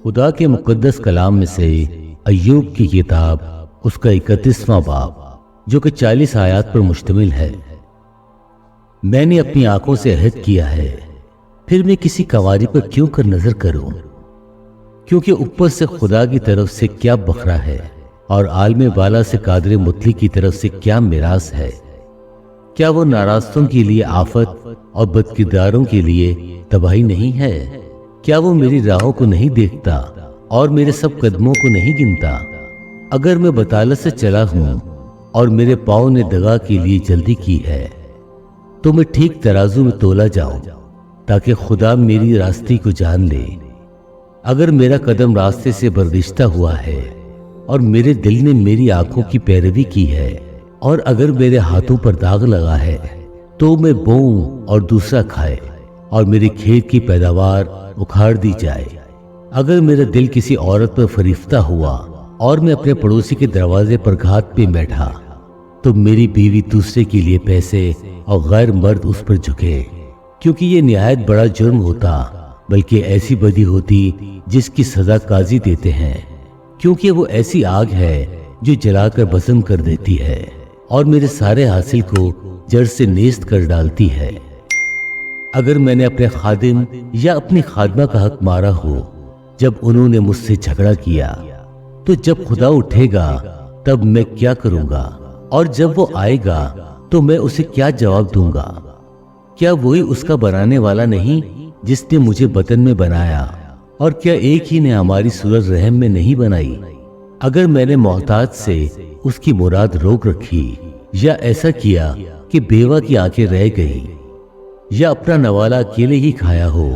خدا کے مقدس کلام میں سے ایوب کی کتاب اس کا 31واں باب جو کہ 40 آیات پر مشتمل ہے۔ میں نے اپنی آنکھوں سے عہد کیا ہے، پھر میں کسی کنواری پر کیوں کر نظر کروں؟ کیونکہ اوپر سے خدا کی طرف سے کیا بکھرا ہے اور عالم بالا سے قادر مطلق کی طرف سے کیا میراث ہے؟ کیا وہ ناراستوں کے لیے آفت اور بدکرداروں کے لیے تباہی نہیں ہے؟ کیا وہ میری راہوں کو نہیں دیکھتا اور میرے سب قدموں کو نہیں گنتا؟ اگر میں بطالت سے چلا ہوں اور میرے پاؤں نے دغا کے لیے جلدی کی ہے تو میں ٹھیک ترازو میں تولا جاؤں تاکہ خدا میری راستے کو جان لے۔ اگر میرا قدم راستے سے برداشتہ ہوا ہے اور میرے دل نے میری آنکھوں کی پیروی کی ہے اور اگر میرے ہاتھوں پر داغ لگا ہے تو میں بوؤں اور دوسرا کھائے اور میری کھیت کی پیداوار اکھاڑ دی جائے۔ اگر میرا دل کسی عورت پر فریفتہ ہوا اور میں اپنے پڑوسی کے دروازے پر گھات پہ بیٹھا تو میری بیوی دوسرے کے لیے پیسے اور غیر مرد اس پر جھکے، کیونکہ یہ نہایت بڑا جرم ہوتا، بلکہ ایسی بدی ہوتی جس کی سزا قاضی دیتے ہیں، کیونکہ وہ ایسی آگ ہے جو جلا کر بھسم کر دیتی ہے اور میرے سارے حاصل کو جڑ سے نیست کر ڈالتی ہے۔ اگر میں نے اپنے خادم یا اپنی خادمہ کا حق مارا ہو جب انہوں نے مجھ سے جھگڑا کیا، تو جب خدا اٹھے گا تب میں کیا کروں گا؟ اور جب وہ آئے گا تو میں اسے کیا جواب دوں گا؟ کیا وہی اس کا بنانے والا نہیں جس نے مجھے بطن میں بنایا؟ اور کیا ایک ہی نے ہماری صورت رحم میں نہیں بنائی؟ اگر میں نے محتاج سے اس کی مراد روک رکھی یا ایسا کیا کہ بیوہ کی آنکھیں رہ گئی، یا اپنا نوالا اکیلے ہی کھایا ہو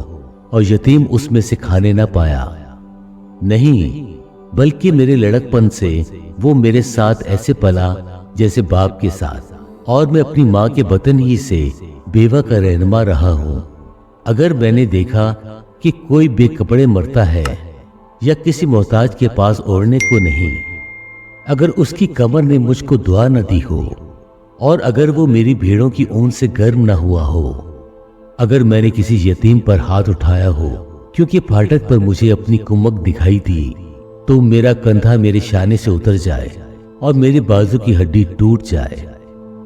اور یتیم اس میں سے کھانے نہ پایا، نہیں بلکہ میرے لڑکپن سے وہ میرے ساتھ ایسے پلا جیسے باپ کے ساتھ، اور میں اپنی ماں کے بطن ہی سے بیوہ کا رہنما رہا ہوں۔ اگر میں نے دیکھا کہ کوئی بے کپڑے مرتا ہے یا کسی محتاج کے پاس اوڑھنے کو نہیں، اگر اس کی کمر نے مجھ کو دعا نہ دی ہو، اور اگر وہ میری بھیڑوں کی اون سے گرم نہ ہوا ہو، اگر میں نے کسی یتیم پر ہاتھ اٹھایا ہو کیونکہ پھاٹک پر مجھے اپنی کمک دکھائی دی، تو میرا کندھا میرے شانے سے اتر جائے اور میرے بازو کی ہڈی ٹوٹ جائے،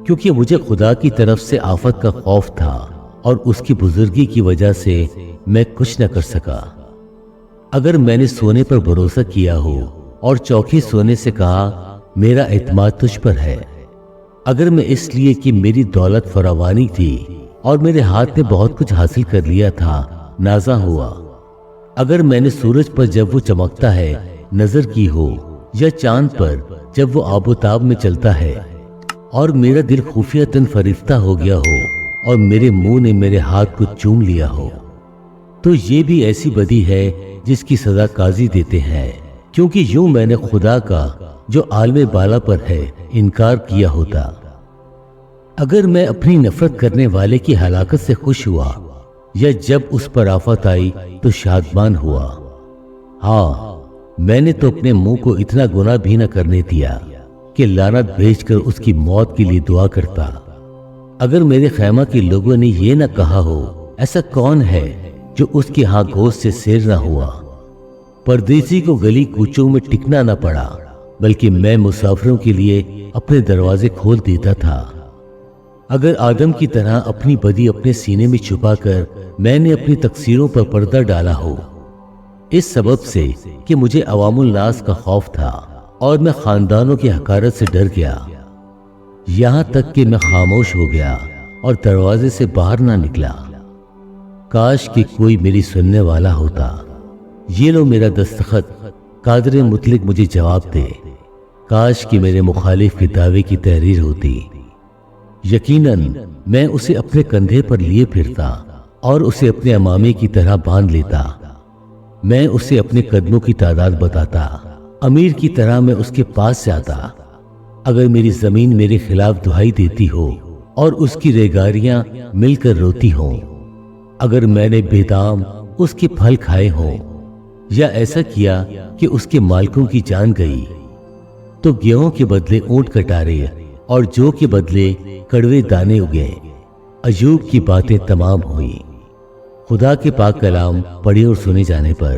کیونکہ مجھے خدا کی طرف سے آفت کا خوف تھا اور اس کی بزرگی کی وجہ سے میں کچھ نہ کر سکا۔ اگر میں نے سونے پر بھروسہ کیا ہو اور چوکی سونے سے کہا میرا اعتماد تجھ پر ہے، اگر میں اس لیے کہ میری دولت فراوانی تھی اور میرے ہاتھ نے بہت کچھ حاصل کر لیا تھا نازا ہوا، اگر میں نے سورج پر جب وہ چمکتا ہے نظر کی ہو یا چاند پر جب وہ آب و تاب میں چلتا ہے، اور میرا دل خفیہ فریفتہ ہو گیا ہو اور میرے منہ نے میرے ہاتھ کو چوم لیا ہو، تو یہ بھی ایسی بدی ہے جس کی سزا قاضی دیتے ہیں، کیونکہ یوں میں نے خدا کا جو عالم بالا پر ہے انکار کیا ہوتا۔ اگر میں اپنی نفرت کرنے والے کی ہلاکت سے خوش ہوا یا جب اس پر آفت آئی تو شادمان ہوا، ہاں میں نے تو اپنے منہ کو اتنا گناہ بھی نہ کرنے دیا کہ لعنت بھیج کر اس کی موت کے لیے دعا کرتا۔ اگر میرے خیمہ کے لوگوں نے یہ نہ کہا ہو ایسا کون ہے جو اس کے ہاں گوشت سے سیر نہ ہوا، پردیسی کو گلی کوچوں میں ٹکنا نہ پڑا، بلکہ میں مسافروں کے لیے اپنے دروازے کھول دیتا تھا۔ اگر آدم کی طرح اپنی بدی اپنے سینے میں چھپا کر میں نے اپنی تقصیروں پر پردہ ڈالا ہو، اس سبب سے کہ مجھے عوام الناس کا خوف تھا اور میں خاندانوں کی حقارت سے ڈر گیا، یہاں تک کہ میں خاموش ہو گیا اور دروازے سے باہر نہ نکلا، کاش کہ کوئی میری سننے والا ہوتا۔ یہ لو میرا دستخط، قادر مطلق مجھے جواب دے، کاش کہ میرے مخالف کے دعوے کی تحریر ہوتی۔ یقیناً میں اسے اپنے کندھے پر لیے پھرتا اور اسے اپنے امامے کی طرح باندھ لیتا، میں اسے اپنے قدموں کی تعداد بتاتا، امیر کی طرح میں اس کے پاس جاتا۔ اگر میری زمین میرے خلاف دہائی دیتی ہو اور اس کی ریگاریاں مل کر روتی ہوں، اگر میں نے بے دام اس کے پھل کھائے ہوں یا ایسا کیا کہ اس کے مالکوں کی جان گئی، تو گیہوں کے بدلے اونٹ کٹارے اور جو کے بدلے کڑوے دانے اگے۔ ایوب کی باتیں تمام ہوئیں۔ خدا کے پاک کلام پڑھے اور سنے جانے پر